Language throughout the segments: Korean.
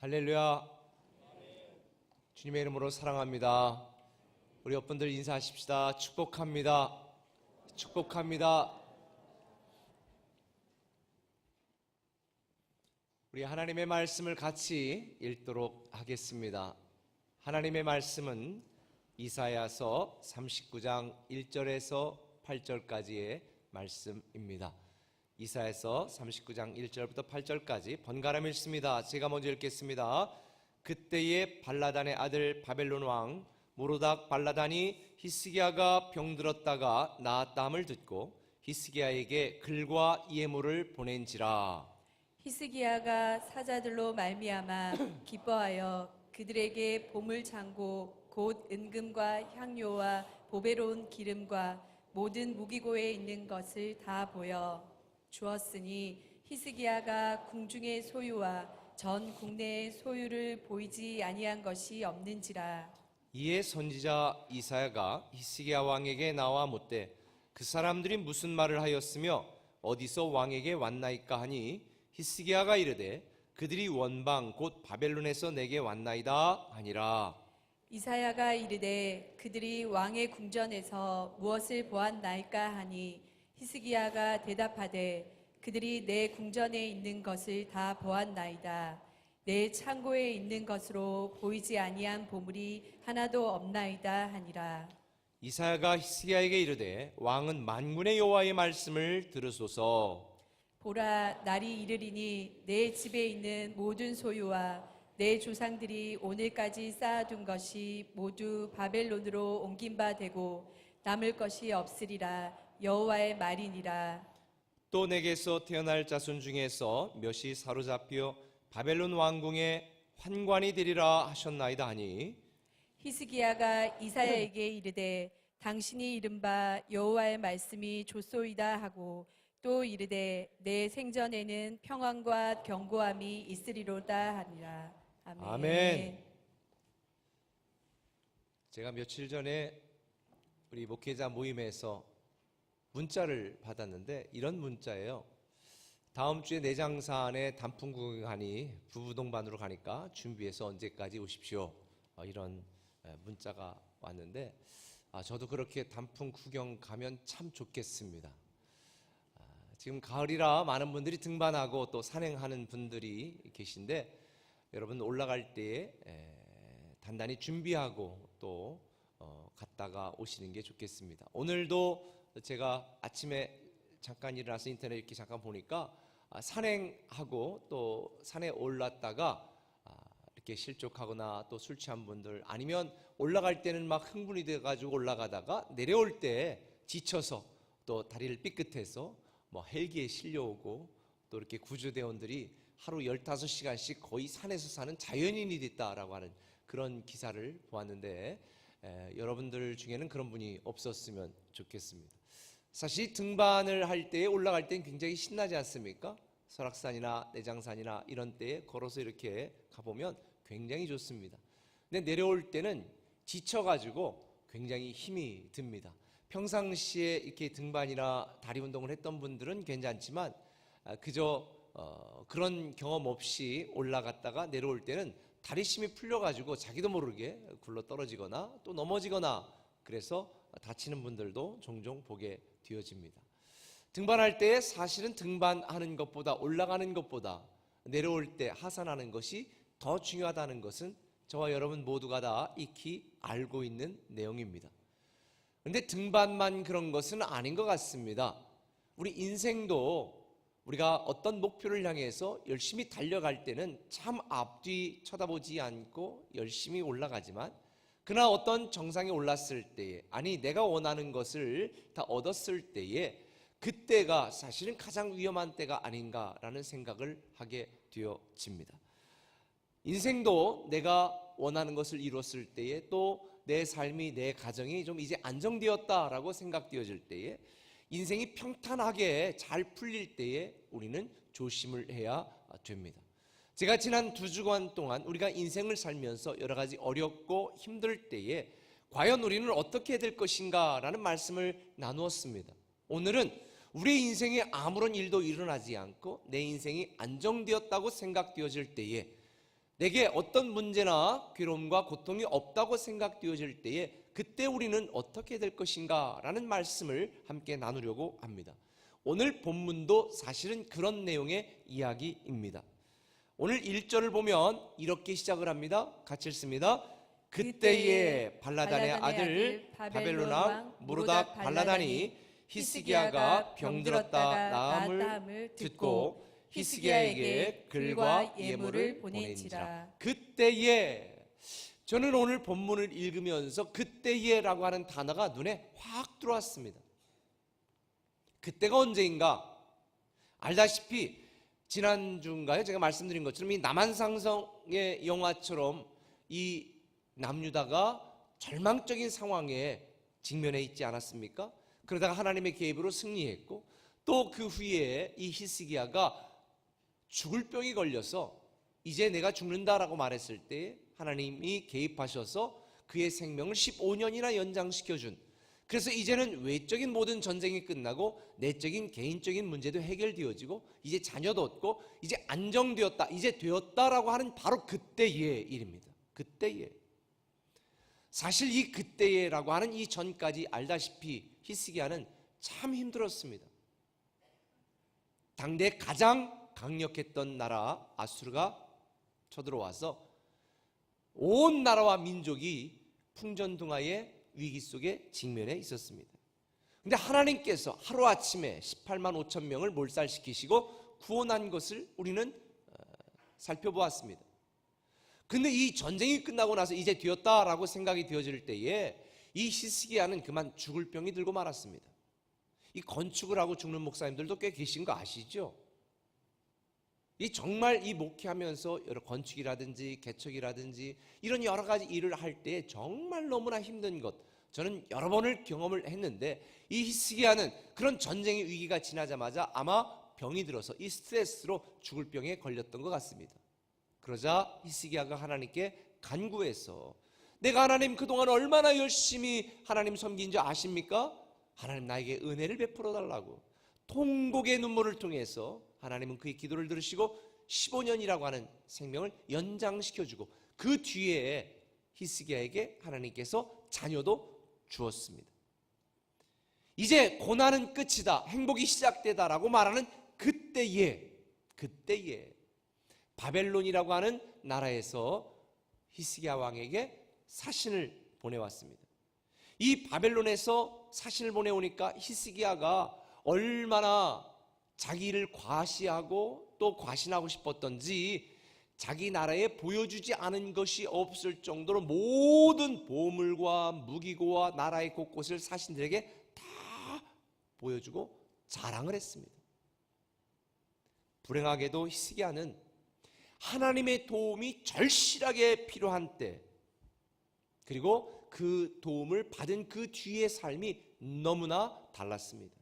할렐루야. 주님의 이름으로 사랑합니다. 우리 옆분들 인사하십시다. 축복합니다. 축복합니다. 우리 하나님의 말씀을 같이 읽도록 하겠습니다. 하나님의 말씀은 이사야서 39장 1절에서 8절까지의 말씀입니다. 이사야서 39장 1절부터 8절까지 번갈아 읽습니다. 제가 먼저 읽겠습니다. 그때에 발라단의 아들 바벨론 왕 모로닥 발라단이 히스기야가 병들었다가 나았다함을 듣고 히스기야에게 글과 예물을 보낸지라. 히스기야가 사자들로 말미암아 기뻐하여 그들에게 보물 창고 곧 은금과 향료와 보배로운 기름과 모든 무기고에 있는 것을 다 보여 주었으니 히스기야가 궁중의 소유와 전 국내의 소유를 보이지 아니한 것이 없는지라. 이에 선지자 이사야가 히스기야 왕에게 나와 묻되 그 사람들이 무슨 말을 하였으며 어디서 왕에게 왔나이까 하니 히스기야가 이르되 그들이 원방 곧 바벨론에서 내게 왔나이다 하니라. 이사야가 이르되 그들이 왕의 궁전에서 무엇을 보았나이까 하니 히스기야가 대답하되 그들이 내 궁전에 있는 것을 다 보았나이다. 내 창고에 있는 것으로 보이지 아니한 보물이 하나도 없나이다 하니라. 이사야가 히스기야에게 이르되 왕은 만군의 여호와의 말씀을 들으소서. 보라, 날이 이르리니 내 집에 있는 모든 소유와 내 조상들이 오늘까지 쌓아둔 것이 모두 바벨론으로 옮긴 바 되고 남을 것이 없으리라. 여호와의 말이니라. 또 내게서 태어날 자손 중에서 몇이 사로잡혀 바벨론 왕궁에 환관이 되리라 하셨나이다 하니 히스기야가 이사야에게 이르되 당신이 이른바 여호와의 말씀이 좋소이다 하고 또 이르되 내 생전에는 평안과 견고함이 있으리로다 하니라. 아멘. 아멘. 제가 며칠 전에 우리 목회자 모임에서 문자를 받았는데 이런 문자예요. 다음 주에 내장산에 단풍 구경하니 부부 동반으로 가니까 준비해서 언제까지 오십시오. 이런 문자가 왔는데 저도 그렇게 단풍 구경 가면 참 좋겠습니다. 지금 가을이라 많은 분들이 등반하고 또 산행하는 분들이 계신데 여러분 올라갈 때에 단단히 준비하고 또 갔다가 오시는 게 좋겠습니다. 오늘도 제가 아침에 잠깐 일어나서 인터넷 이렇게 잠깐 보니까 산행하고 또 산에 올랐다가 이렇게 실족하거나 또 술 취한 분들 아니면 올라갈 때는 막 흥분이 돼가지고 올라가다가 내려올 때 지쳐서 또 다리를 삐끗해서 뭐 헬기에 실려오고 또 이렇게 구조대원들이 하루 15시간씩 거의 산에서 사는 자연인이 됐다라고 하는 그런 기사를 보았는데 여러분들 중에는 그런 분이 없었으면 좋겠습니다. 사실 등반을 할 때에 올라갈 땐 굉장히 신나지 않습니까? 설악산이나 내장산이나 이런 때에 걸어서 이렇게 가보면 굉장히 좋습니다. 근데 내려올 때는 지쳐가지고 굉장히 힘이 듭니다. 평상시에 이렇게 등반이나 다리 운동을 했던 분들은 괜찮지만 그저 그런 경험 없이 올라갔다가 내려올 때는 다리 힘이 풀려가지고 자기도 모르게 굴러 떨어지거나 또 넘어지거나 그래서 다치는 분들도 종종 보게 되어집니다. 등반할 때 사실은 등반하는 것보다 올라가는 것보다 내려올 때 하산하는 것이 더 중요하다는 것은 저와 여러분 모두가 다 익히 알고 있는 내용입니다. 그런데 등반만 그런 것은 아닌 것 같습니다. 우리 인생도 우리가 어떤 목표를 향해서 열심히 달려갈 때는 참 앞뒤 쳐다보지 않고 열심히 올라가지만 그러나 어떤 정상에 올랐을 때에 아니 내가 원하는 것을 다 얻었을 때에 그때가 사실은 가장 위험한 때가 아닌가라는 생각을 하게 되어집니다. 인생도 내가 원하는 것을 이뤘을 때에 또 내 삶이 내 가정이 좀 이제 안정되었다라고 생각되어질 때에 인생이 평탄하게 잘 풀릴 때에 우리는 조심을 해야 됩니다. 제가 지난 2주간 동안 우리가 인생을 살면서 여러 가지 어렵고 힘들 때에 과연 우리는 어떻게 될 것인가 라는 말씀을 나누었습니다. 오늘은 우리 인생에 아무런 일도 일어나지 않고 내 인생이 안정되었다고 생각되어질 때에 내게 어떤 문제나 괴로움과 고통이 없다고 생각되어질 때에 그때 우리는 어떻게 될 것인가 라는 말씀을 함께 나누려고 합니다. 오늘 본문도 사실은 그런 내용의 이야기입니다. 오늘 1절을 보면 이렇게 시작을 합니다. 같이 읽습니다. 그때에 발라단의 아들 바벨론 왕 무로닥 발라단이 히스기야가 병들었다 나음을 듣고 히스기야에게 글과 예물을 보낸지라. 그때에, 저는 오늘 본문을 읽으면서 그때에라고 하는 단어가 눈에 확 들어왔습니다. 그때가 언제인가? 알다시피 지난주인가요? 제가 말씀드린 것처럼 이 남한상성의 영화처럼 이 남유다가 절망적인 상황에 직면해 있지 않았습니까? 그러다가 하나님의 개입으로 승리했고, 또 그 후에 이 히스기야가 죽을 병이 걸려서 이제 내가 죽는다라고 말했을 때 하나님이 개입하셔서 그의 생명을 15년이나 연장시켜준, 그래서 이제는 외적인 모든 전쟁이 끝나고 내적인 개인적인 문제도 해결되어지고 이제 자녀도 얻고 이제 안정되었다, 이제 되었다라고 하는 바로 그때의 일입니다. 그때에, 사실 이 그때에라고 하는 이 전까지 알다시피 히스기야는 참 힘들었습니다. 당대 가장 강력했던 나라 아수르가 쳐들어와서 온 나라와 민족이 풍전등화의 위기 속에 직면해 있었습니다. 그런데 하나님께서 하루아침에 18만 5천 명을 몰살시키시고 구원한 것을 우리는 살펴보았습니다. 근데 이 전쟁이 끝나고 나서 이제 되었다라고 생각이 되어질 때에 이 히스기야는 그만 죽을 병이 들고 말았습니다. 이 건축을 하고 죽는 목사님들도 꽤 계신 거 아시죠? 이 정말 이 목회하면서 여러 건축이라든지 개척이라든지 이런 여러 가지 일을 할 때 정말 너무나 힘든 것, 저는 여러 번을 경험을 했는데 이 히스기야는 그런 전쟁의 위기가 지나자마자 아마 병이 들어서 이 스트레스로 죽을 병에 걸렸던 것 같습니다. 그러자 히스기야가 하나님께 간구해서, 내가 하나님 그동안 얼마나 열심히 하나님 섬긴 줄 아십니까? 하나님 나에게 은혜를 베풀어 달라고 통곡의 눈물을 통해서 하나님은 그의 기도를 들으시고 15년이라고 하는 생명을 연장시켜주고 그 뒤에 히스기야에게 하나님께서 자녀도 주었습니다. 이제 고난은 끝이다, 행복이 시작되다라고 말하는 그때에 바벨론이라고 하는 나라에서 히스기야 왕에게 사신을 보내왔습니다. 이 바벨론에서 사신을 보내오니까 히스기야가 얼마나 자기를 과시하고 또 과신하고 싶었던지 자기 나라에 보여주지 않은 것이 없을 정도로 모든 보물과 무기고와 나라의 곳곳을 사신들에게 다 보여주고 자랑을 했습니다. 불행하게도 히스기야는 하나님의 도움이 절실하게 필요한 때, 그리고 그 도움을 받은 그 뒤의 삶이 너무나 달랐습니다.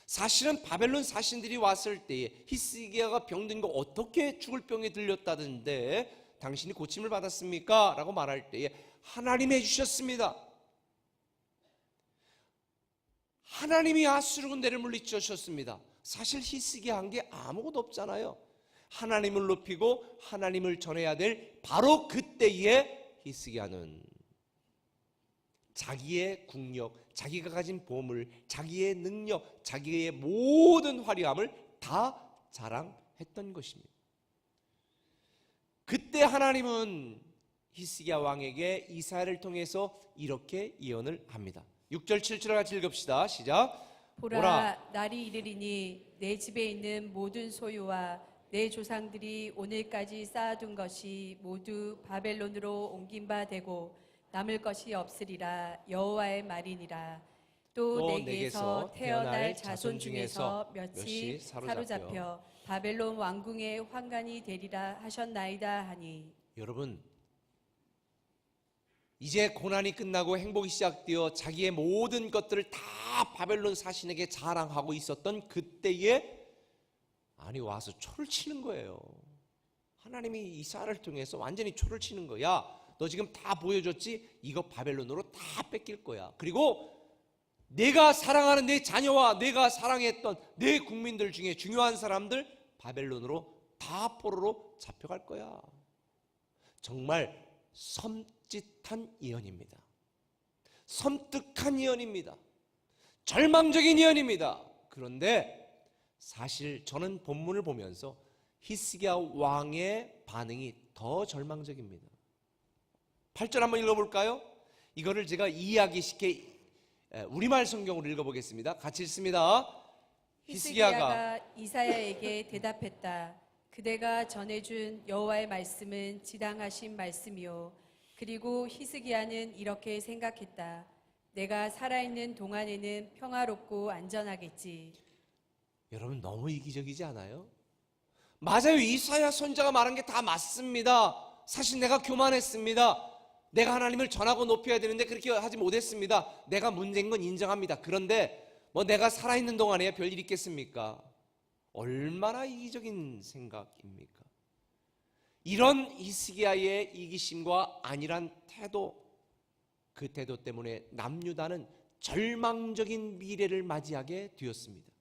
사실은 바벨론 사신들이 왔을 때에 히스기야가 병든 거 어떻게 죽을 병에 들렸다던데 당신이 고침을 받았습니까? 라고 말할 때에 하나님이 해주셨습니다. 하나님이 아수르 군대를 물리치셨습니다. 사실 히스기야 한 게 아무것도 없잖아요. 하나님을 높이고 하나님을 전해야 될 바로 그때에 히스기야는 자기의 국력, 자기가 가진 보물, 자기의 능력, 자기의 모든 화려함을 다 자랑했던 것입니다. 그때 하나님은 히스기야 왕에게 이사야를 통해서 이렇게 예언을 합니다. 6절 7절을 같이 읽읍시다. 시작. 보라, 날이 이르리니 내 집에 있는 모든 소유와 내 조상들이 오늘까지 쌓아둔 것이 모두 바벨론으로 옮긴 바 되고 남을 것이 없으리라. 여호와의 말이니라. 또 내게서 태어날 자손 중에서 몇이 사로잡혀 바벨론 왕궁의 환관이 되리라 하셨나이다 하니. 여러분, 이제 고난이 끝나고 행복이 시작되어 자기의 모든 것들을 다 바벨론 사신에게 자랑하고 있었던 그때에 아니 와서 초를 치는 거예요. 하나님이 이사야를 통해서 완전히 초를 치는 거야. 너 지금 다 보여줬지? 이거 바벨론으로 다 뺏길 거야. 그리고 내가 사랑하는 내 자녀와 내가 사랑했던 내 국민들 중에 중요한 사람들 바벨론으로 다 포로로 잡혀갈 거야. 정말 섬찟한 예언입니다. 섬뜩한 예언입니다. 절망적인 예언입니다. 그런데 사실 저는 본문을 보면서 히스기야 왕의 반응이 더 절망적입니다. 8절 한번 읽어볼까요? 이거를 제가 이해하기 우리말 성경으로 읽어보겠습니다. 같이 읽습니다. 히스기야가 이사야에게 대답했다. 그대가 전해준 여호와의 말씀은 지당하신 말씀이요. 그리고 히스기야는 이렇게 생각했다. 내가 살아있는 동안에는 평화롭고 안전하겠지. 여러분 너무 이기적이지 않아요? 맞아요. 이사야 선지자가 말한 게 다 맞습니다. 사실 내가 교만했습니다. 내가 하나님을 전하고 높여야 되는데 그렇게 하지 못했습니다. 내가 문제인 건 인정합니다. 그런데 내가 살아있는 동안에 별일 있겠습니까? 얼마나 이기적인 생각입니까? 이런 히스기야의 이기심과 안일한 태도, 그 태도 때문에 남유다는 절망적인 미래를 맞이하게 되었습니다.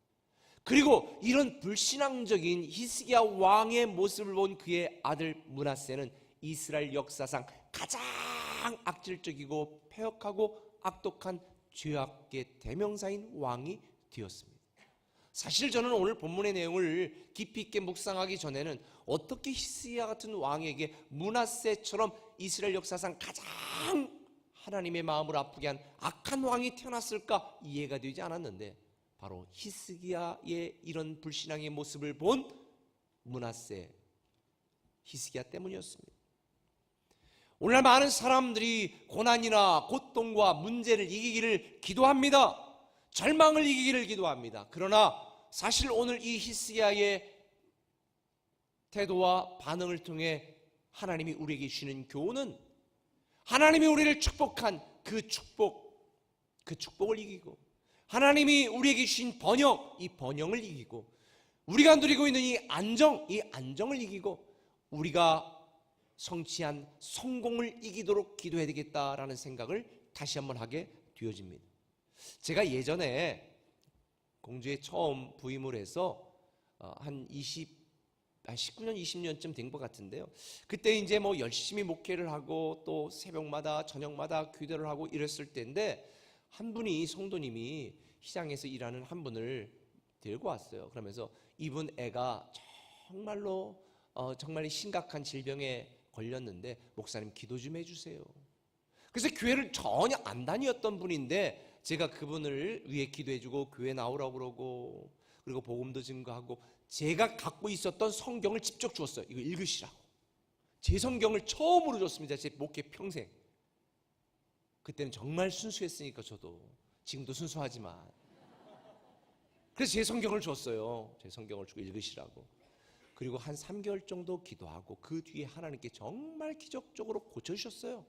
그리고 이런 불신앙적인 히스기야 왕의 모습을 본 그의 아들 므낫세는 이스라엘 역사상 가장 악질적이고 패역하고 악독한 죄악의 대명사인 왕이 되었습니다. 사실 저는 오늘 본문의 내용을 깊이 있게 묵상하기 전에는 어떻게 히스기야 같은 왕에게 므낫세처럼 이스라엘 역사상 가장 하나님의 마음을 아프게 한 악한 왕이 태어났을까 이해가 되지 않았는데 바로 히스기야의 이런 불신앙의 모습을 본 므낫세, 히스기야 때문이었습니다. 오늘날 많은 사람들이 고난이나 고통과 문제를 이기기를 기도합니다. 절망을 이기기를 기도합니다. 그러나 사실 오늘 이 히스기야의 태도와 반응을 통해 하나님이 우리에게 주시는 교훈은 하나님이 우리를 축복한 그 축복을 이기고 하나님이 우리에게 주신 번영, 이 번영을 이기고 우리가 누리고 있는 이 안정을 이기고 우리가 성취한 성공을 이기도록 기도해야 되겠다라는 생각을 다시 한번 하게 되어집니다. 제가 예전에 공주에 처음 부임을 해서 한 19년, 20년쯤 된 것 같은데요. 그때 이제 열심히 목회를 하고 또 새벽마다 저녁마다 기도를 하고 이랬을 때인데 한 분이 성도님이 시장에서 일하는 한 분을 데리고 왔어요. 그러면서 이분 애가 정말 심각한 질병에 걸렸는데 목사님 기도 좀 해주세요. 그래서 교회를 전혀 안 다녔던 분인데 제가 그분을 위해 기도해주고 교회 나오라고 그러고 그리고 복음도 증거하고 제가 갖고 있었던 성경을 직접 주었어요. 이거 읽으시라고. 제 성경을 처음으로 줬습니다. 제 목회 평생. 그때는 정말 순수했으니까 저도 지금도 순수하지만 그래서 제 성경을 줬어요. 제 성경을 주고 읽으시라고. 그리고 한 3개월 정도 기도하고 그 뒤에 하나님께 정말 기적적으로 고쳐주셨어요.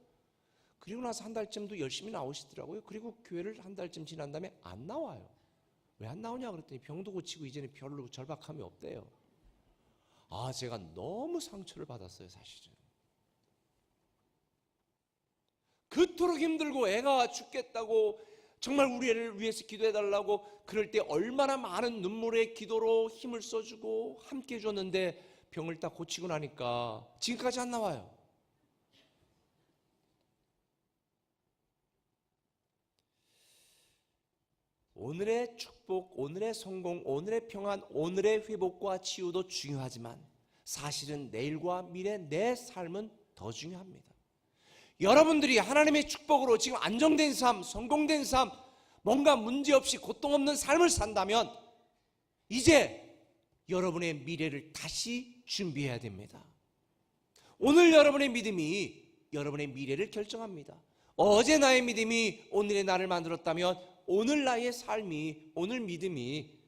그리고 나서 한 달쯤도 열심히 나오시더라고요. 그리고 교회를 한 달쯤 지난 다음에 안 나와요. 왜 안 나오냐 그랬더니 병도 고치고 이제는 별로 절박함이 없대요. 제가 너무 상처를 받았어요. 사실은 그토록 힘들고 애가 죽겠다고 정말 우리 애를 위해서 기도해달라고 그럴 때 얼마나 많은 눈물의 기도로 힘을 써주고 함께 해줬는데 병을 딱 고치고 나니까 지금까지 안 나와요. 오늘의 축복, 오늘의 성공, 오늘의 평안, 오늘의 회복과 치유도 중요하지만 사실은 내일과 미래 내 삶은 더 중요합니다. 여러분들이 하나님의 축복으로 지금 안정된 삶, 성공된 삶, 뭔가 문제없이 고통 없는 삶을 산다면 이제 여러분의 미래를 다시 준비해야 됩니다. 오늘 여러분의 믿음이 여러분의 미래를 결정합니다. 어제 나의 믿음이 오늘의 나를 만들었다면 오늘 나의 삶이, 오늘 믿음이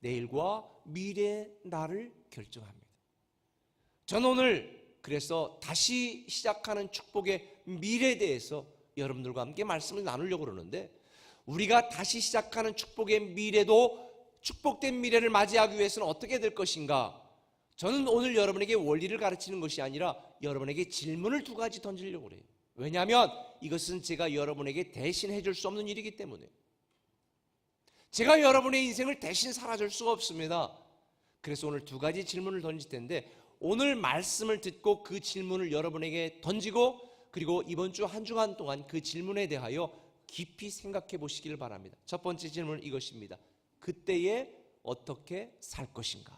내일과 미래의 나를 결정합니다. 저는 오늘 그래서 다시 시작하는 축복의 미래에 대해서 여러분들과 함께 말씀을 나누려고 그러는데 우리가 다시 시작하는 축복의 미래도 축복된 미래를 맞이하기 위해서는 어떻게 될 것인가? 저는 오늘 여러분에게 원리를 가르치는 것이 아니라 여러분에게 질문을 2가지 던지려고 그래요. 왜냐하면 이것은 제가 여러분에게 대신 해줄 수 없는 일이기 때문에 제가 여러분의 인생을 대신 살아줄 수가 없습니다. 그래서 오늘 2가지 질문을 던질 텐데 오늘 말씀을 듣고 그 질문을 여러분에게 던지고 그리고 이번 주 한 주간 동안 그 질문에 대하여 깊이 생각해 보시기를 바랍니다. 첫 번째 질문은 이것입니다. 그때에 어떻게 살 것인가?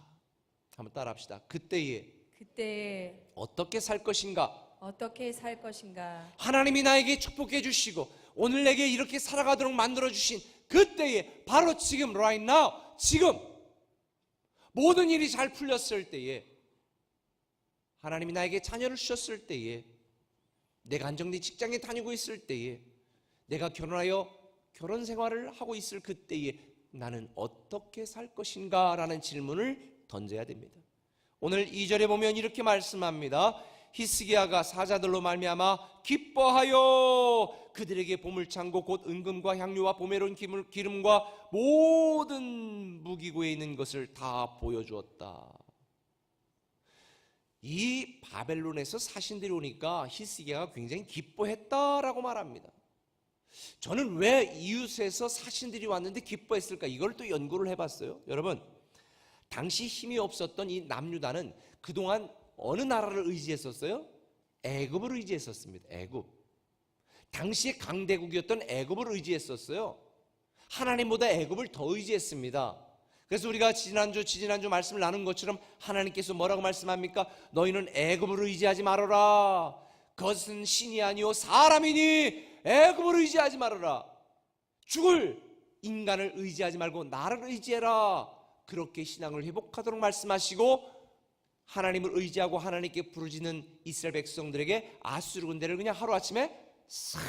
한번 따라합시다. 그때에 어떻게 살 것인가? 어떻게 살 것인가? 하나님이 나에게 축복해 주시고 오늘 내게 이렇게 살아가도록 만들어 주신 그때에, 바로 지금, right now, 지금 모든 일이 잘 풀렸을 때에, 하나님이 나에게 자녀를 주셨을 때에, 내가 안정된 직장에 다니고 있을 때에, 내가 결혼하여 결혼 생활을 하고 있을 그때에 나는 어떻게 살 것인가? 라는 질문을 던져야 됩니다. 오늘 2절에 보면 이렇게 말씀합니다. 히스기야가 사자들로 말미암아 기뻐하여 그들에게 보물창고 곧 은금과 향료와 보메론 기름과 모든 무기고에 있는 것을 다 보여주었다. 이 바벨론에서 사신들이 오니까 히스기야가 굉장히 기뻐했다라고 말합니다. 저는 왜 이웃에서 사신들이 왔는데 기뻐했을까? 이걸 또 연구를 해봤어요. 여러분, 당시 힘이 없었던 이 남유다는 그동안 어느 나라를 의지했었어요? 애굽을 의지했었습니다. 애굽. 당시에 강대국이었던 애굽을 의지했었어요. 하나님보다 애굽을 더 의지했습니다. 그래서 우리가 지지난주 말씀을 나눈 것처럼 하나님께서 뭐라고 말씀합니까? 너희는 애굽을 의지하지 말아라. 그것은 신이 아니요 사람이니 애굽을 의지하지 말아라. 죽을 인간을 의지하지 말고 나를 의지해라. 그렇게 신앙을 회복하도록 말씀하시고 하나님을 의지하고 하나님께 부르짖는 이스라엘 백성들에게 아수르 군대를 그냥 하루아침에 싹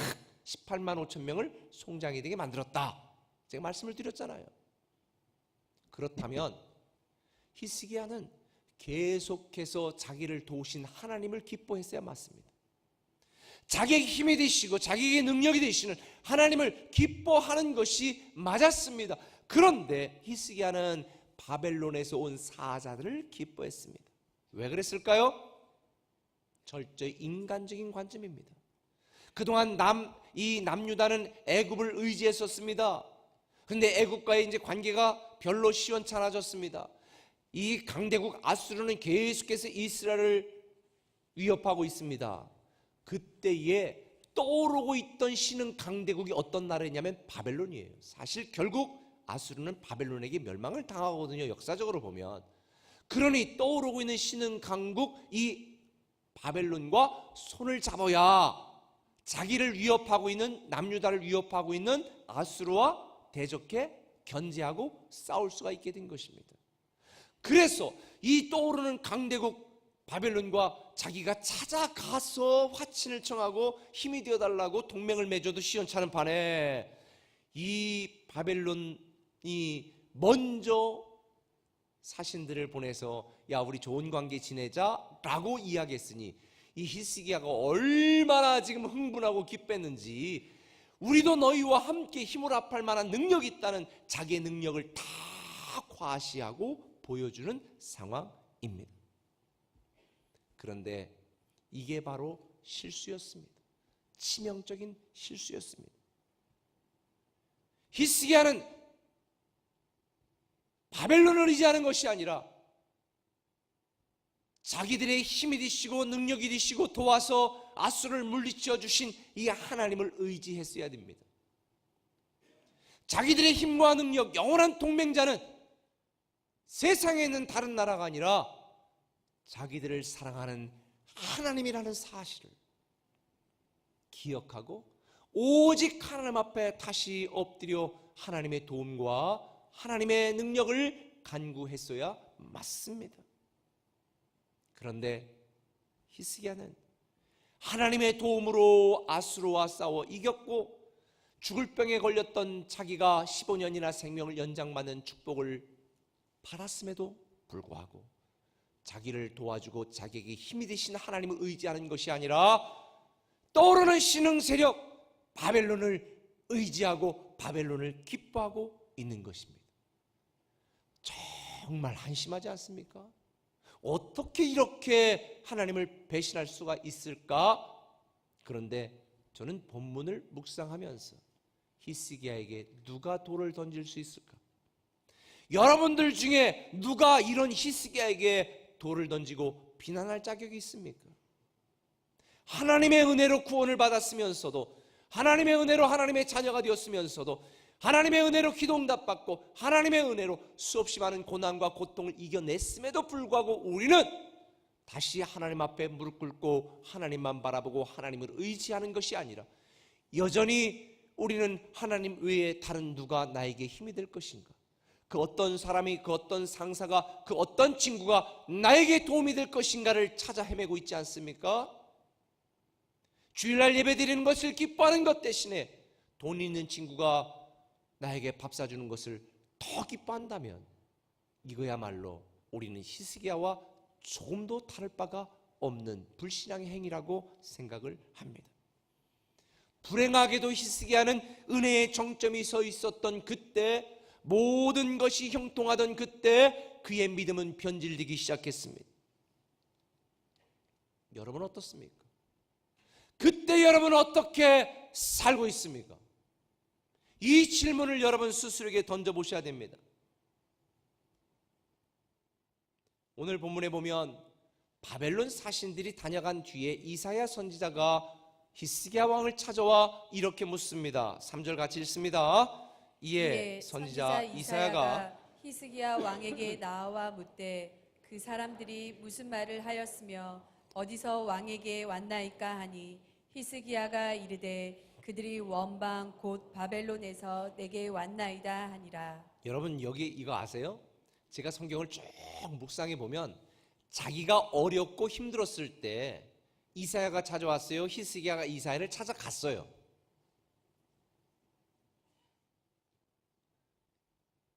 18만 5천 명을 송장이 되게 만들었다. 제가 말씀을 드렸잖아요. 그렇다면 히스기야는 계속해서 자기를 도우신 하나님을 기뻐했어야 맞습니다. 자기에게 힘이 되시고 자기에게 능력이 되시는 하나님을 기뻐하는 것이 맞았습니다. 그런데 히스기야는 바벨론에서 온 사자들을 기뻐했습니다. 왜 그랬을까요? 철저히 인간적인 관점입니다. 그동안 남유다는 애굽을 의지했었습니다. 그런데 애굽과의 이제 관계가 별로 시원찮아졌습니다. 이 강대국 아수르는 계속해서 이스라엘을 위협하고 있습니다. 그때에 떠오르고 있던 신흥 강대국이 어떤 나라였냐면 바벨론이에요. 사실 결국 아수르는 바벨론에게 멸망을 당하거든요. 역사적으로 보면. 그러니 떠오르고 있는 신흥 강국 이 바벨론과 손을 잡아야 자기를 위협하고 있는 남유다를 위협하고 있는 아수르와 대적해 견제하고 싸울 수가 있게 된 것입니다. 그래서 이 떠오르는 강대국 바벨론과 자기가 찾아가서 화친을 청하고 힘이 되어달라고 동맹을 맺어도 시원찮은 판에 이 바벨론이 먼저 사신들을 보내서 야 우리 좋은 관계 지내자라고 이야기했으니 이 히스기야가 얼마나 지금 흥분하고 기뻤는지 우리도 너희와 함께 힘을 합할 만한 능력이 있다는 자기의 능력을 다 과시하고 보여주는 상황입니다. 그런데 이게 바로 실수였습니다. 치명적인 실수였습니다. 히스기야는 바벨론을 의지하는 것이 아니라 자기들의 힘이 되시고 능력이 되시고 도와서 아수르를 물리쳐 주신 이 하나님을 의지했어야 됩니다. 자기들의 힘과 능력, 영원한 동맹자는 세상에 있는 다른 나라가 아니라 자기들을 사랑하는 하나님이라는 사실을 기억하고 오직 하나님 앞에 다시 엎드려 하나님의 도움과 하나님의 능력을 간구했어야 맞습니다. 그런데 히스기야는 하나님의 도움으로 아수르와 싸워 이겼고 죽을 병에 걸렸던 자기가 15년이나 생명을 연장받는 축복을 받았음에도 불구하고 자기를 도와주고 자기에게 힘이 되신 하나님을 의지하는 것이 아니라 떠오르는 신흥 세력 바벨론을 의지하고 바벨론을 기뻐하고 있는 것입니다. 정말 한심하지 않습니까? 어떻게 이렇게 하나님을 배신할 수가 있을까? 그런데 저는 본문을 묵상하면서 히스기야에게 누가 돌을 던질 수 있을까? 여러분들 중에 누가 이런 히스기야에게 돌을 던지고 비난할 자격이 있습니까? 하나님의 은혜로 구원을 받았으면서도, 하나님의 은혜로 하나님의 자녀가 되었으면서도, 하나님의 은혜로 기도 응답받고, 하나님의 은혜로 수없이 많은 고난과 고통을 이겨냈음에도 불구하고 우리는 다시 하나님 앞에 무릎 꿇고 하나님만 바라보고 하나님을 의지하는 것이 아니라 여전히 우리는 하나님 외에 다른 누가 나에게 힘이 될 것인가? 그 어떤 사람이, 그 어떤 상사가, 그 어떤 친구가 나에게 도움이 될 것인가를 찾아 헤매고 있지 않습니까? 주일날 예배 드리는 것을 기뻐하는 것 대신에 돈 있는 친구가 나에게 밥 사주는 것을 더 기뻐한다면 이거야말로 우리는 히스기야와 조금도 다를 바가 없는 불신앙의 행위라고 생각을 합니다. 불행하게도 히스기야는 은혜의 정점이 서 있었던 그때, 모든 것이 형통하던 그때 그의 믿음은 변질되기 시작했습니다. 여러분 어떻습니까? 그때 여러분 어떻게 살고 있습니까? 이 질문을 여러분 스스로에게 던져보셔야 됩니다. 오늘 본문에 보면 바벨론 사신들이 다녀간 뒤에 이사야 선지자가 히스기야 왕을 찾아와 이렇게 묻습니다. 3절 같이 읽습니다. 이에 선지자 이사야가 히스기야 왕에게 나와 묻되 그 사람들이 무슨 말을 하였으며 어디서 왕에게 왔나이까 하니 히스기야가 이르되 그들이 원방 곧 바벨론에서 내게 왔나이다 하니라. 여러분 여기 이거 아세요? 제가 성경을 쭉 묵상해 보면 자기가 어렵고 힘들었을 때 이사야가 찾아왔어요. 히스기야가 이사야를 찾아갔어요.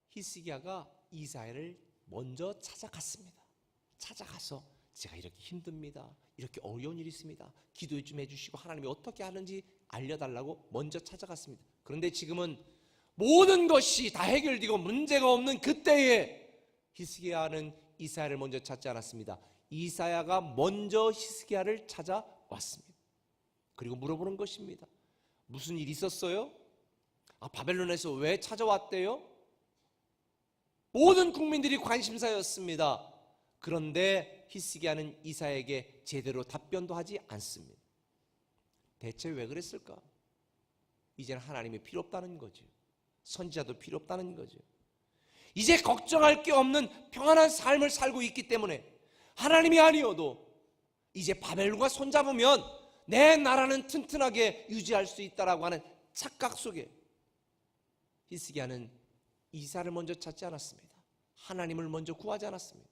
히스기야가 이사야를 먼저 찾아갔습니다. 찾아가서 제가 이렇게 힘듭니다. 이렇게 어려운 일이 있습니다. 기도 좀 해주시고 하나님이 어떻게 하는지 알려달라고 먼저 찾아갔습니다. 그런데 지금은 모든 것이 다 해결되고 문제가 없는 그때에 히스기야는 이사야를 먼저 찾지 않았습니다. 이사야가 먼저 히스기야를 찾아왔습니다. 그리고 물어보는 것입니다. 무슨 일이 있었어요? 바벨론에서 왜 찾아왔대요? 모든 국민들이 관심사였습니다. 그런데 히스기야는 이사야에게 제대로 답변도 하지 않습니다. 대체 왜 그랬을까? 이제는 하나님이 필요 없다는 거죠. 선지자도 필요 없다는 거죠. 이제 걱정할 게 없는 평안한 삶을 살고 있기 때문에 하나님이 아니어도 이제 바벨론과 손잡으면 내 나라는 튼튼하게 유지할 수 있다라고 하는 착각 속에 히스기야는 이사를 먼저 찾지 않았습니다. 하나님을 먼저 구하지 않았습니다.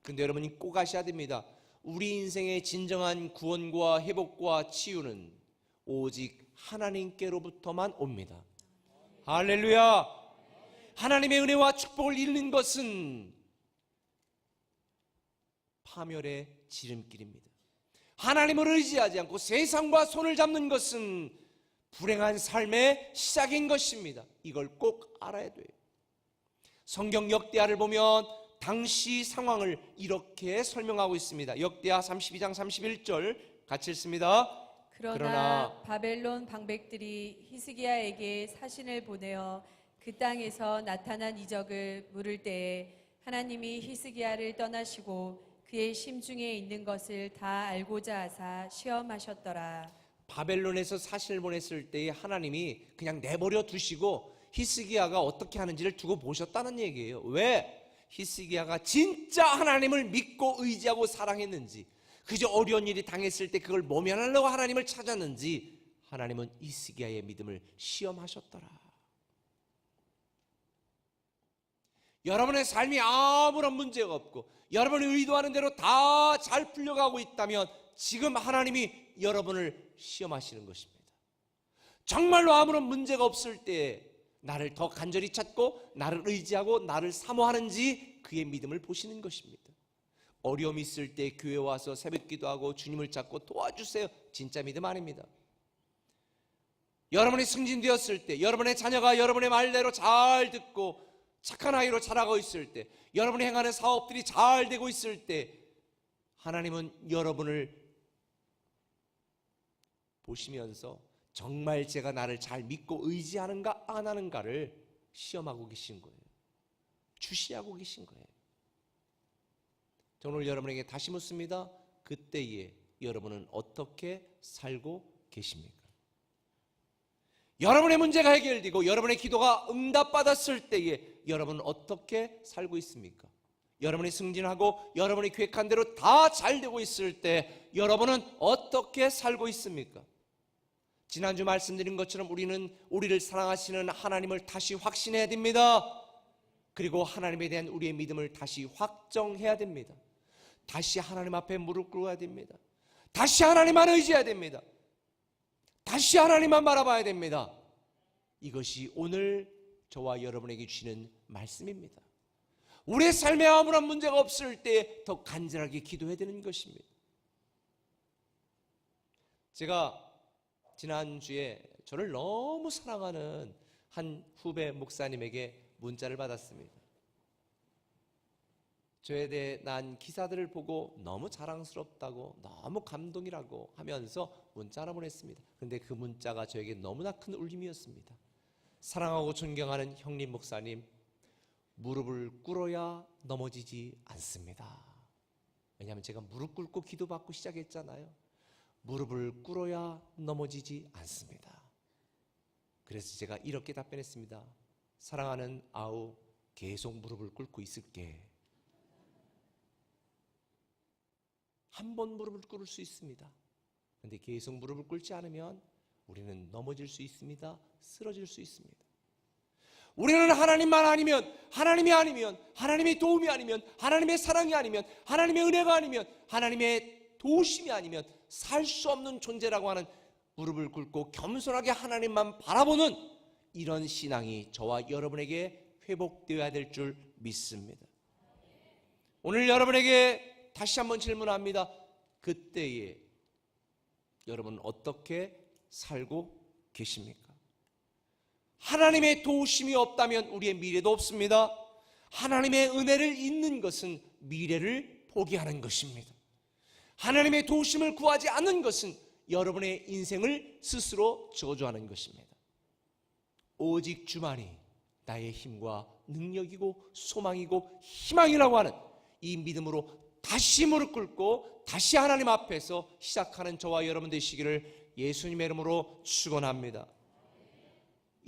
근데 여러분이 꼭 아셔야 됩니다. 우리 인생의 진정한 구원과 회복과 치유는 오직 하나님께로부터만 옵니다. 할렐루야. 하나님의 은혜와 축복을 잃는 것은 파멸의 지름길입니다. 하나님을 의지하지 않고 세상과 손을 잡는 것은 불행한 삶의 시작인 것입니다. 이걸 꼭 알아야 돼요. 성경 역대하를 보면 당시 상황을 이렇게 설명하고 있습니다. 역대하 32장 31절 같이 읽습니다. 그러나 바벨론 방백들이 히스기야에게 사신을 보내어 그 땅에서 나타난 이적을 물을 때에 하나님이 히스기야를 떠나시고 그의 심중에 있는 것을 다 알고자 하사 시험하셨더라. 바벨론에서 사신을 보냈을 때에 하나님이 그냥 내버려 두시고 히스기야가 어떻게 하는지를 두고 보셨다는 얘기예요. 왜? 히스기야가 진짜 하나님을 믿고 의지하고 사랑했는지, 그저 어려운 일이 당했을 때 그걸 모면하려고 하나님을 찾았는지 하나님은 히스기야의 믿음을 시험하셨더라. 여러분의 삶이 아무런 문제가 없고 여러분이 의도하는 대로 다 잘 풀려가고 있다면 지금 하나님이 여러분을 시험하시는 것입니다. 정말로 아무런 문제가 없을 때 나를 더 간절히 찾고 나를 의지하고 나를 사모하는지 그의 믿음을 보시는 것입니다. 어려움이 있을 때 교회 와서 새벽 기도하고 주님을 찾고 도와주세요, 진짜 믿음 아닙니다. 여러분이 승진되었을 때, 여러분의 자녀가 여러분의 말대로 잘 듣고 착한 아이로 자라고 있을 때, 여러분이 행하는 사업들이 잘 되고 있을 때 하나님은 여러분을 보시면서 정말 제가 나를 잘 믿고 의지하는가 안 하는가를 시험하고 계신 거예요. 주시하고 계신 거예요. 저는 오늘 여러분에게 다시 묻습니다. 그때에 여러분은 어떻게 살고 계십니까? 여러분의 문제가 해결되고 여러분의 기도가 응답받았을 때에 여러분은 어떻게 살고 있습니까? 여러분이 승진하고 여러분이 계획한 대로 다 잘 되고 있을 때 여러분은 어떻게 살고 있습니까? 지난주 말씀드린 것처럼 우리는 우리를 사랑하시는 하나님을 다시 확신해야 됩니다. 그리고 하나님에 대한 우리의 믿음을 다시 확정해야 됩니다. 다시 하나님 앞에 무릎 꿇어야 됩니다. 다시 하나님만 의지해야 됩니다. 다시 하나님만 바라봐야 됩니다. 이것이 오늘 저와 여러분에게 주시는 말씀입니다. 우리의 삶에 아무런 문제가 없을 때 더 간절하게 기도해야 되는 것입니다. 제가 지난주에 저를 너무 사랑하는 한 후배 목사님에게 문자를 받았습니다. 저에 대해 난 기사들을 보고 너무 자랑스럽다고 너무 감동이라고 하면서 문자 하나 보냈습니다. 그런데 그 문자가 저에게 너무나 큰 울림이었습니다. 사랑하고 존경하는 형님 목사님, 무릎을 꿇어야 넘어지지 않습니다. 왜냐하면 제가 무릎 꿇고 기도받고 시작했잖아요. 무릎을 꿇어야 넘어지지 않습니다. 그래서 제가 이렇게 답변했습니다. 사랑하는 아우, 계속 무릎을 꿇고 있을게. 한 번 무릎을 꿇을 수 있습니다. 그런데 계속 무릎을 꿇지 않으면 우리는 넘어질 수 있습니다. 쓰러질 수 있습니다. 우리는 하나님만 아니면, 하나님이 아니면, 하나님의 도움이 아니면, 하나님의 사랑이 아니면, 하나님의 은혜가 아니면, 하나님의 도우심이 아니면 살 수 없는 존재라고 하는, 무릎을 꿇고 겸손하게 하나님만 바라보는 이런 신앙이 저와 여러분에게 회복되어야 될 줄 믿습니다. 오늘 여러분에게 다시 한번 질문합니다. 그때에 여러분 어떻게 살고 계십니까? 하나님의 도우심이 없다면 우리의 미래도 없습니다. 하나님의 은혜를 잊는 것은 미래를 포기하는 것입니다. 하나님의 도우심을 구하지 않는 것은 여러분의 인생을 스스로 저주하는 것입니다. 오직 주만이 나의 힘과 능력이고 소망이고 희망이라고 하는 이 믿음으로 다시 무릎 꿇고 다시 하나님 앞에서 시작하는 저와 여러분 되시기를 예수님의 이름으로 축원합니다.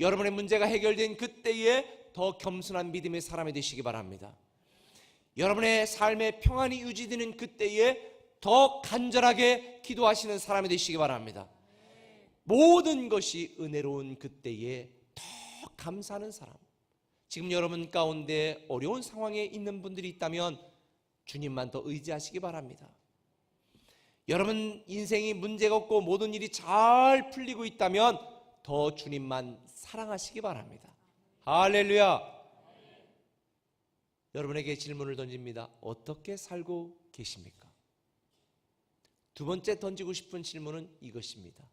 여러분의 문제가 해결된 그때에 더 겸손한 믿음의 사람이 되시기 바랍니다. 여러분의 삶의 평안이 유지되는 그때에 더 간절하게 기도하시는 사람이 되시기 바랍니다. 모든 것이 은혜로운 그때에 더 감사하는 사람. 지금 여러분 가운데 어려운 상황에 있는 분들이 있다면 주님만 더 의지하시기 바랍니다. 여러분 인생이 문제가 없고 모든 일이 잘 풀리고 있다면 더 주님만 사랑하시기 바랍니다. 할렐루야. 여러분에게 질문을 던집니다. 어떻게 살고 계십니까? 두 번째 던지고 싶은 질문은 이것입니다.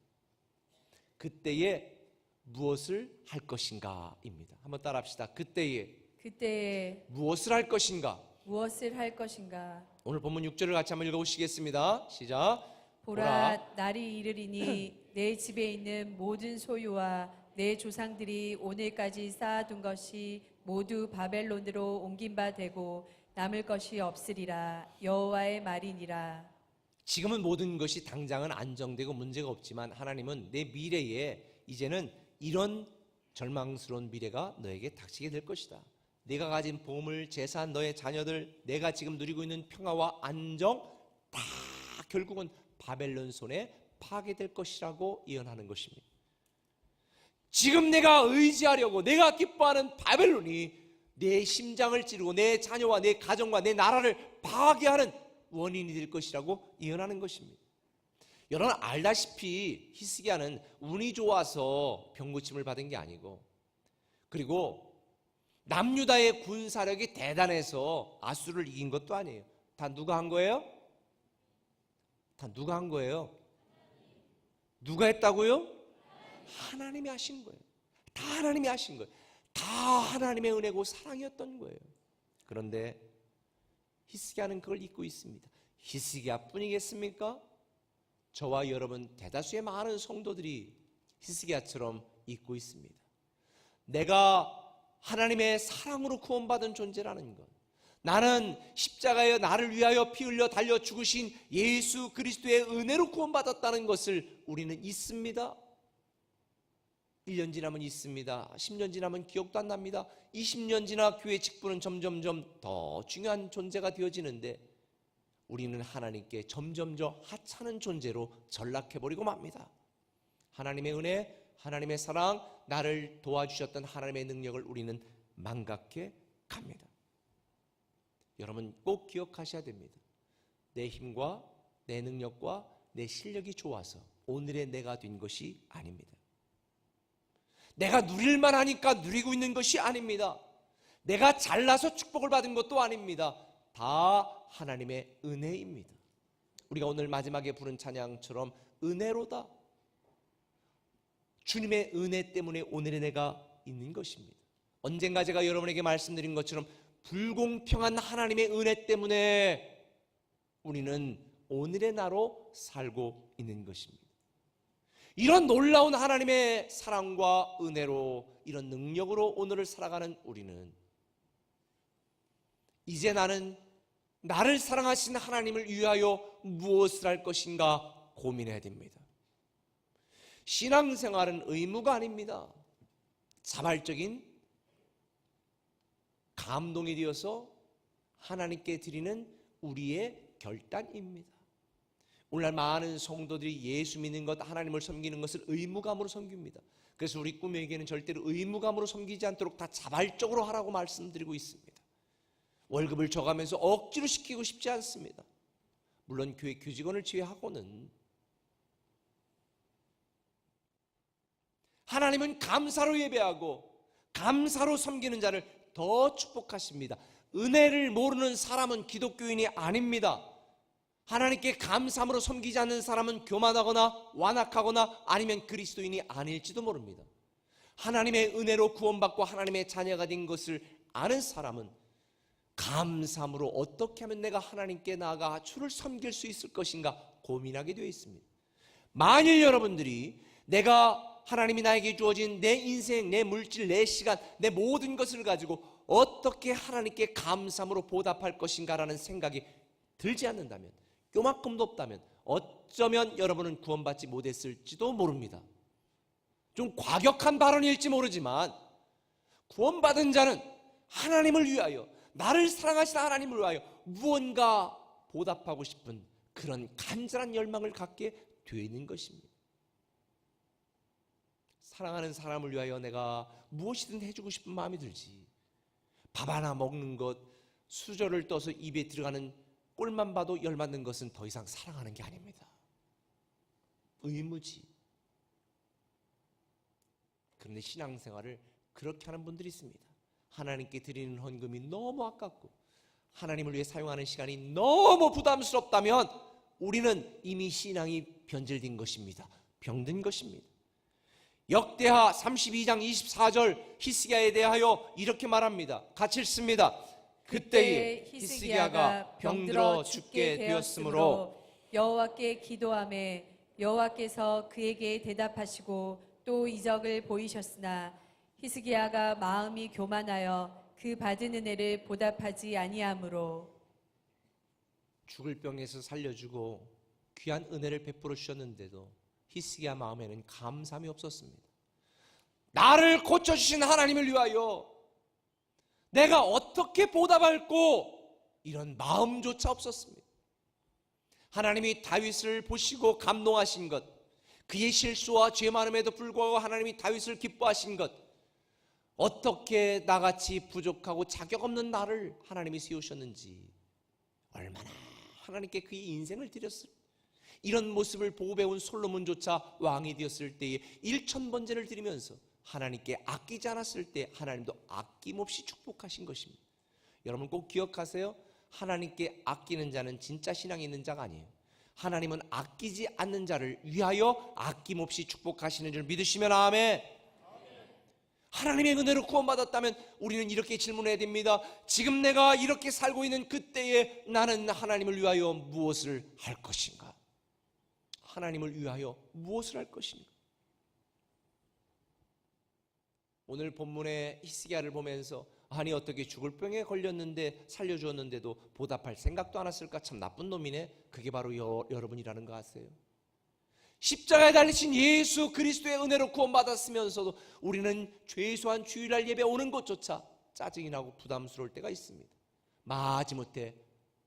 그때에 무엇을 할 것인가 입니다. 한번 따라합시다. 그때에 무엇을 할 것인가? 무엇을 할 것인가? 오늘 본문 6절을 같이 한번 읽어보시겠습니다. 시작. 보라, 날이 이르리니 내 집에 있는 모든 소유와 내 조상들이 오늘까지 쌓아둔 것이 모두 바벨론으로 옮긴 바 되고 남을 것이 없으리라. 여호와의 말이니라. 지금은 모든 것이 당장은 안정되고 문제가 없지만 하나님은 내 미래에 이제는 이런 절망스러운 미래가 너에게 닥치게 될 것이다. 내가 가진 보물, 재산, 너의 자녀들, 내가 지금 누리고 있는 평화와 안정 다 결국은 바벨론 손에 파괴될 것이라고 예언하는 것입니다. 지금 내가 의지하려고 내가 기뻐하는 바벨론이 내 심장을 찌르고 내 자녀와 내 가정과 내 나라를 파괴하는 원인이 될 것이라고 예언하는 것입니다. 여러분 알다시피 히스기야는 운이 좋아서 병고침을 받은 게 아니고, 그리고 남유다의 군사력이 대단해서 아수를 이긴 것도 아니에요. 다 누가 한 거예요? 다 누가 한 거예요? 누가 했다고요? 하나님이 하신 거예요. 다 하나님이 하신 거예요. 다 하나님의 은혜고 사랑이었던 거예요. 그런데 히스기야는 그걸 잊고 있습니다. 히스기야 뿐이겠습니까? 저와 여러분 대다수의 많은 성도들이 히스기야처럼 잊고 있습니다. 내가 하나님의 사랑으로 구원받은 존재라는 것, 나는 십자가에 나를 위하여 피 흘려 달려 죽으신 예수 그리스도의 은혜로 구원받았다는 것을 우리는 잊습니다. 1년 지나면 잊습니다. 10년 지나면 기억도 안 납니다. 20년 지나 교회 직분은 점점점 더 중요한 존재가 되어지는데 우리는 하나님께 점점 더 하찮은 존재로 전락해버리고 맙니다. 하나님의 은혜, 하나님의 사랑, 나를 도와주셨던 하나님의 능력을 우리는 망각해 갑니다. 여러분 꼭 기억하셔야 됩니다. 내 힘과 내 능력과 내 실력이 좋아서 오늘의 내가 된 것이 아닙니다. 내가 누릴만 하니까 누리고 있는 것이 아닙니다. 내가 잘나서 축복을 받은 것도 아닙니다. 다 하나님의 은혜입니다. 우리가 오늘 마지막에 부른 찬양처럼 은혜로다. 주님의 은혜 때문에 오늘의 내가 있는 것입니다. 언젠가 제가 여러분에게 말씀드린 것처럼 불공평한 하나님의 은혜 때문에 우리는 오늘의 나로 살고 있는 것입니다. 이런 놀라운 하나님의 사랑과 은혜로, 이런 능력으로 오늘을 살아가는 우리는 이제 나는 나를 사랑하신 하나님을 위하여 무엇을 할 것인가 고민해야 됩니다. 신앙생활은 의무가 아닙니다. 자발적인 감동이 되어서 하나님께 드리는 우리의 결단입니다. 오늘날 많은 성도들이 예수 믿는 것, 하나님을 섬기는 것을 의무감으로 섬깁니다. 그래서 우리 꿈에게는 절대로 의무감으로 섬기지 않도록 다 자발적으로 하라고 말씀드리고 있습니다. 월급을 줘가면서 억지로 시키고 싶지 않습니다. 물론 교회 교직원을 제외하고는 하나님은 감사로 예배하고 감사로 섬기는 자를 더 축복하십니다. 은혜를 모르는 사람은 기독교인이 아닙니다. 하나님께 감사함으로 섬기지 않는 사람은 교만하거나 완악하거나 아니면 그리스도인이 아닐지도 모릅니다. 하나님의 은혜로 구원받고 하나님의 자녀가 된 것을 아는 사람은 감사함으로 어떻게 하면 내가 하나님께 나아가 주를 섬길 수 있을 것인가 고민하게 되어 있습니다. 만일 여러분들이 내가 하나님이 나에게 주어진 내 인생, 내 물질, 내 시간, 내 모든 것을 가지고 어떻게 하나님께 감사함으로 보답할 것인가라는 생각이 들지 않는다면, 요만큼도 없다면 어쩌면 여러분은 구원받지 못했을지도 모릅니다. 좀 과격한 발언일지 모르지만 구원받은 자는 하나님을 위하여, 나를 사랑하시는 하나님을 위하여 무언가 보답하고 싶은 그런 간절한 열망을 갖게 되어 있는 것입니다. 사랑하는 사람을 위하여 내가 무엇이든 해주고 싶은 마음이 들지, 밥 하나 먹는 것, 수저를 떠서 입에 들어가는 꼴만 봐도 열받는 것은 더 이상 사랑하는 게 아닙니다. 의무지. 그런데 신앙생활을 그렇게 하는 분들이 있습니다. 하나님께 드리는 헌금이 너무 아깝고 하나님을 위해 사용하는 시간이 너무 부담스럽다면 우리는 이미 신앙이 변질된 것입니다. 병든 것입니다. 역대하 32장 24절 히스기야에 대하여 이렇게 말합니다. 같이 읽습니다. 그때에 히스기야가 병들어 죽게 되었으므로 여호와께 기도하매 여호와께서 그에게 대답하시고 또 이적을 보이셨으나 히스기야가 마음이 교만하여 그 받은 은혜를 보답하지 아니하므로. 죽을 병에서 살려주고 귀한 은혜를 베풀어 주셨는데도 히스기야 마음에는 감사함이 없었습니다. 나를 고쳐주신 하나님을 위하여 내가 어떻게 보답할꼬, 이런 마음조차 없었습니다. 하나님이 다윗을 보시고 감동하신 것, 그의 실수와 죄 많음에도 불구하고 하나님이 다윗을 기뻐하신 것, 어떻게 나같이 부족하고 자격 없는 나를 하나님이 세우셨는지, 얼마나 하나님께 그의 인생을 드렸을까. 이런 모습을 보고 배운 솔로몬조차 왕이 되었을 때에 1000번제를 드리면서 하나님께 아끼지 않았을 때 하나님도 아낌없이 축복하신 것입니다. 여러분 꼭 기억하세요. 하나님께 아끼는 자는 진짜 신앙이 있는 자가 아니에요. 하나님은 아끼지 않는 자를 위하여 아낌없이 축복하시는 줄 믿으시면 아멘. 하나님의 은혜로 구원받았다면 우리는 이렇게 질문해야 됩니다. 지금 내가 이렇게 살고 있는 그때에 나는 하나님을 위하여 무엇을 할 것인가? 하나님을 위하여 무엇을 할 것인가? 오늘 본문의 히스기야를 보면서 아니 어떻게 죽을 병에 걸렸는데 살려주었는데도 보답할 생각도 안 했을까? 참 나쁜 놈이네. 그게 바로 여러분이라는 거 아세요? 십자가에 달리신 예수 그리스도의 은혜로 구원받았으면서도 우리는 최소한 주일날 예배 오는 것조차 짜증이 나고 부담스러울 때가 있습니다. 마지못해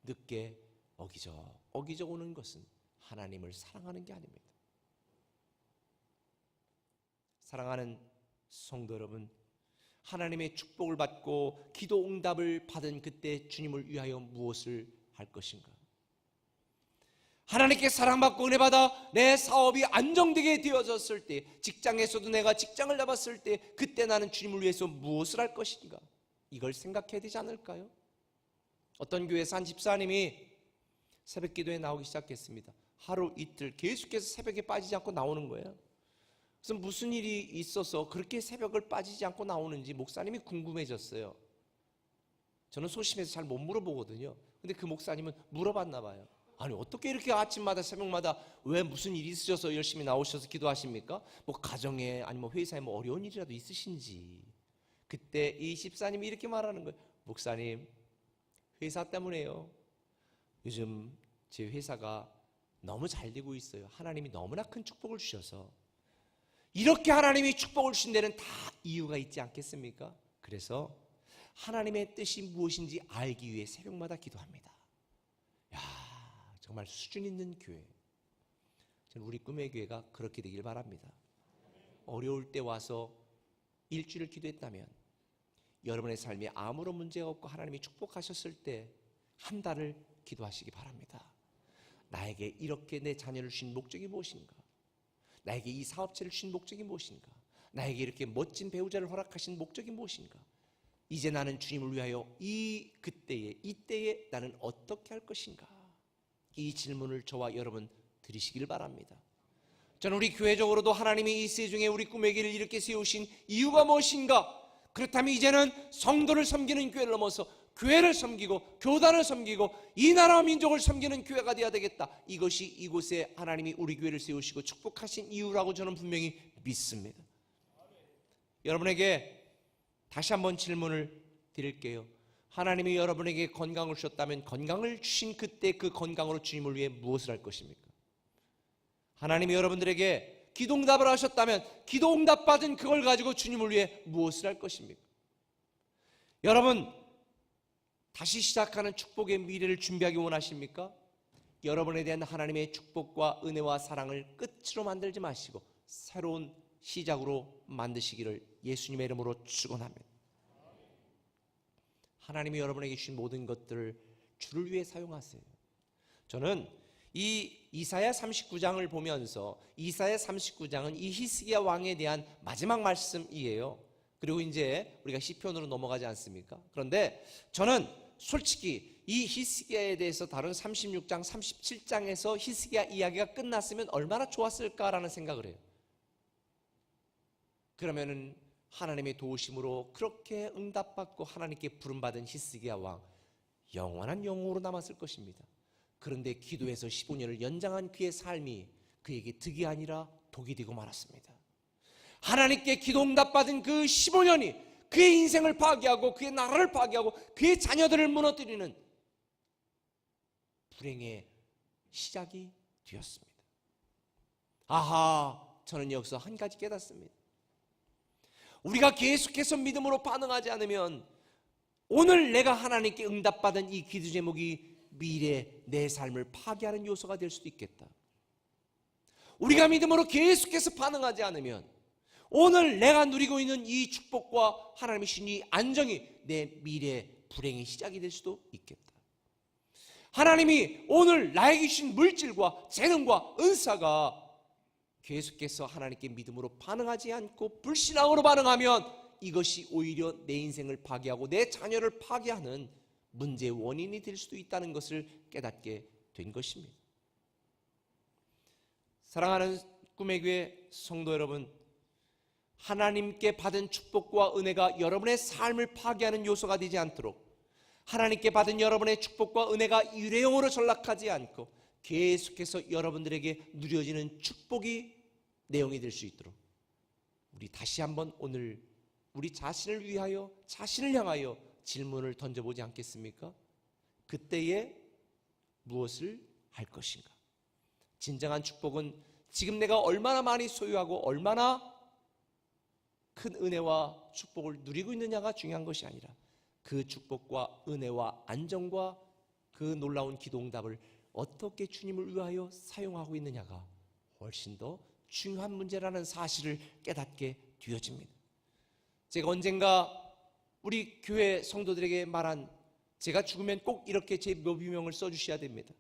늦게 어기적 오는 것은 하나님을 사랑하는 게 아닙니다. 사랑하는 성도 여러분, 하나님의 축복을 받고 기도 응답을 받은 그때 주님을 위하여 무엇을 할 것인가? 하나님께 사랑받고 은혜받아 내 사업이 안정되게 되어졌을 때, 직장에서도 내가 직장을 잡았을 때 그때 나는 주님을 위해서 무엇을 할 것인가? 이걸 생각해야 되지 않을까요? 어떤 교회에서 한 집사님이 새벽 기도에 나오기 시작했습니다. 하루 이틀 계속해서 새벽에 빠지지 않고 나오는 거예요. 그래서 무슨 일이 있어서 그렇게 새벽을 빠지지 않고 나오는지 목사님이 궁금해졌어요. 저는 소심해서 잘 못 물어보거든요. 근데 그 목사님은 물어봤나 봐요. 아니 어떻게 이렇게 아침마다 새벽마다 왜 무슨 일이 있으셔서 열심히 나오셔서 기도하십니까? 뭐 가정에 아니면 회사에 뭐 어려운 일이라도 있으신지. 그때 이 집사님이 이렇게 말하는 거예요. 목사님, 회사 때문에요. 요즘 제 회사가 너무 잘 되고 있어요. 하나님이 너무나 큰 축복을 주셔서. 이렇게 하나님이 축복을 주신 데는 다 이유가 있지 않겠습니까? 그래서 하나님의 뜻이 무엇인지 알기 위해 새벽마다 기도합니다. 야, 정말 수준 있는 교회. 저는 우리 꿈의 교회가 그렇게 되길 바랍니다. 어려울 때 와서 일주일을 기도했다면 여러분의 삶에 아무런 문제가 없고 하나님이 축복하셨을 때 한 달을 기도하시기 바랍니다. 나에게 이렇게 내 자녀를 주신 목적이 무엇인가? 나에게 이 사업체를 주신 목적이 무엇인가? 나에게 이렇게 멋진 배우자를 허락하신 목적이 무엇인가? 이제 나는 주님을 위하여 이때에 나는 어떻게 할 것인가? 이 질문을 저와 여러분 드리시길 바랍니다. 저는 우리 교회적으로도 하나님이 이 시대 중에 우리 꿈의 길을 이렇게 세우신 이유가 무엇인가? 그렇다면 이제는 성도를 섬기는 교회를 넘어서 교회를 섬기고 교단을 섬기고 이 나라와 민족을 섬기는 교회가 되어야 되겠다. 이것이 이곳에 하나님이 우리 교회를 세우시고 축복하신 이유라고 저는 분명히 믿습니다. 여러분에게 다시 한번 질문을 드릴게요. 하나님이 여러분에게 건강을 주셨다면 건강을 주신 그때 그 건강으로 주님을 위해 무엇을 할 것입니까? 하나님이 여러분들에게 기도응답을 하셨다면 기도응답 받은 그걸 가지고 주님을 위해 무엇을 할 것입니까? 여러분, 다시 시작하는 축복의 미래를 준비하기 원하십니까? 여러분에 대한 하나님의 축복과 은혜와 사랑을 끝으로 만들지 마시고 새로운 시작으로 만드시기를 예수님의 이름으로 축원합니다. 하나님이 여러분에게 주신 모든 것들을 주를 위해 사용하세요. 저는 이 이사야 39장을 보면서 이사야 39장은 이 히스기야 왕에 대한 마지막 말씀이에요. 그리고 이제 우리가 시편으로 넘어가지 않습니까? 그런데 저는 솔직히 이 히스기야에 대해서 다룬 36장, 37장에서 히스기야 이야기가 끝났으면 얼마나 좋았을까라는 생각을 해요. 그러면은 하나님의 도우심으로 그렇게 응답받고 하나님께 부름받은 히스기야 왕, 영원한 영웅으로 남았을 것입니다. 그런데 기도해서 15년을 연장한 그의 삶이 그에게 득이 아니라 독이 되고 말았습니다. 하나님께 기도 응답받은 그 15년이 그의 인생을 파괴하고 그의 나라를 파괴하고 그의 자녀들을 무너뜨리는 불행의 시작이 되었습니다. 아하, 저는 여기서 한 가지 깨닫습니다. 우리가 계속해서 믿음으로 반응하지 않으면 오늘 내가 하나님께 응답받은 이 기도 제목이 미래 내 삶을 파괴하는 요소가 될 수도 있겠다. 우리가 믿음으로 계속해서 반응하지 않으면 오늘 내가 누리고 있는 이 축복과 하나님이 주신 이 안정이 내 미래 불행의 시작이 될 수도 있겠다. 하나님이 오늘 나에게 주신 물질과 재능과 은사가 계속해서 하나님께 믿음으로 반응하지 않고 불신앙으로 반응하면 이것이 오히려 내 인생을 파괴하고 내 자녀를 파괴하는 문제의 원인이 될 수도 있다는 것을 깨닫게 된 것입니다. 사랑하는 꿈의 교회 성도 여러분, 하나님께 받은 축복과 은혜가 여러분의 삶을 파괴하는 요소가 되지 않도록 하나님께 받은 여러분의 축복과 은혜가 일회용으로 전락하지 않고 계속해서 여러분들에게 누려지는 축복이 내용이 될 수 있도록 우리 다시 한번 오늘 우리 자신을 위하여, 자신을 향하여 질문을 던져보지 않겠습니까? 그때에 무엇을 할 것인가? 진정한 축복은 지금 내가 얼마나 많이 소유하고 얼마나 큰 은혜와 축복을 누리고 있느냐가 중요한 것이 아니라 그 축복과 은혜와 안정과 그 놀라운 기도응답을 어떻게 주님을 위하여 사용하고 있느냐가 훨씬 더 중요한 문제라는 사실을 깨닫게 되어집니다. 제가 언젠가 우리 교회 성도들에게 말한, 제가 죽으면 꼭 이렇게 제 묘비명을 써주셔야 됩니다.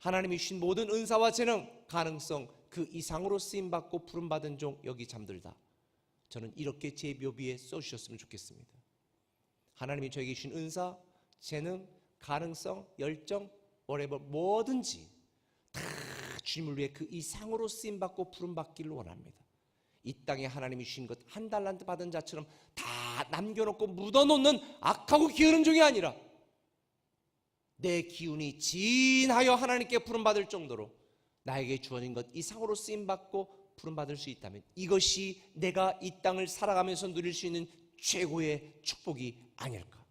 하나님이 주신 모든 은사와 재능, 가능성 그 이상으로 쓰임받고 부름받은 종 여기 잠들다. 저는 이렇게 제 묘비에 써주셨으면 좋겠습니다. 하나님이 저에게 주신 은사, 재능, 가능성, 열정, whatever 뭐든지 다 주님을 위해 그 이상으로 쓰임받고 부름받기를 원합니다. 이 땅에 하나님이 주신 것 한 달란트 받은 자처럼 다 남겨놓고 묻어놓는 악하고 게으른 종이 아니라 내 기운이 진하여 하나님께 부름받을 정도로 나에게 주어진 것 이상으로 쓰임받고 부름받을 수 있다면 이것이 내가 이 땅을 살아가면서 누릴 수 있는 최고의 축복이 아닐까.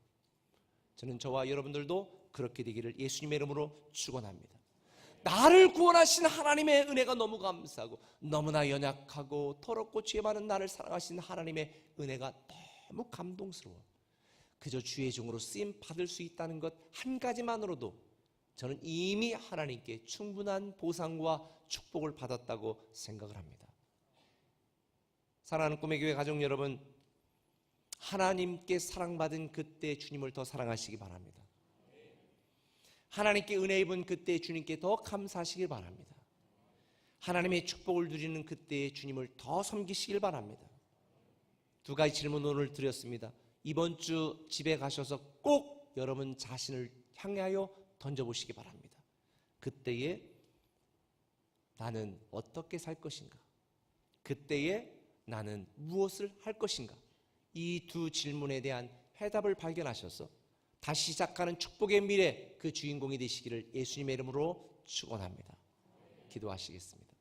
저는 저와 여러분들도 그렇게 되기를 예수님의 이름으로 축원합니다. 나를 구원하신 하나님의 은혜가 너무 감사하고 너무나 연약하고 더럽고 죄 많은 나를 사랑하신 하나님의 은혜가 너무 감동스러워. 그저 주의 종으로 쓰임 받을 수 있다는 것 한 가지만으로도 저는 이미 하나님께 충분한 보상과 축복을 받았다고 생각을 합니다. 사랑하는 꿈의 교회 가족 여러분, 하나님께 사랑받은 그때 주님을 더 사랑하시기 바랍니다. 하나님께 은혜 입은 그때 주님께 더 감사하시길 바랍니다. 하나님의 축복을 누리는 그때 주님을 더 섬기시길 바랍니다. 두 가지 질문 오늘 드렸습니다. 이번 주 집에 가셔서 꼭 여러분 자신을 향하여 던져보시기 바랍니다. 그때에 나는 어떻게 살 것인가? 그때에 나는 무엇을 할 것인가? 이 두 질문에 대한 해답을 발견하셔서 다시 시작하는 축복의 미래 그 주인공이 되시기를 예수님의 이름으로 축원합니다. 기도하시겠습니다.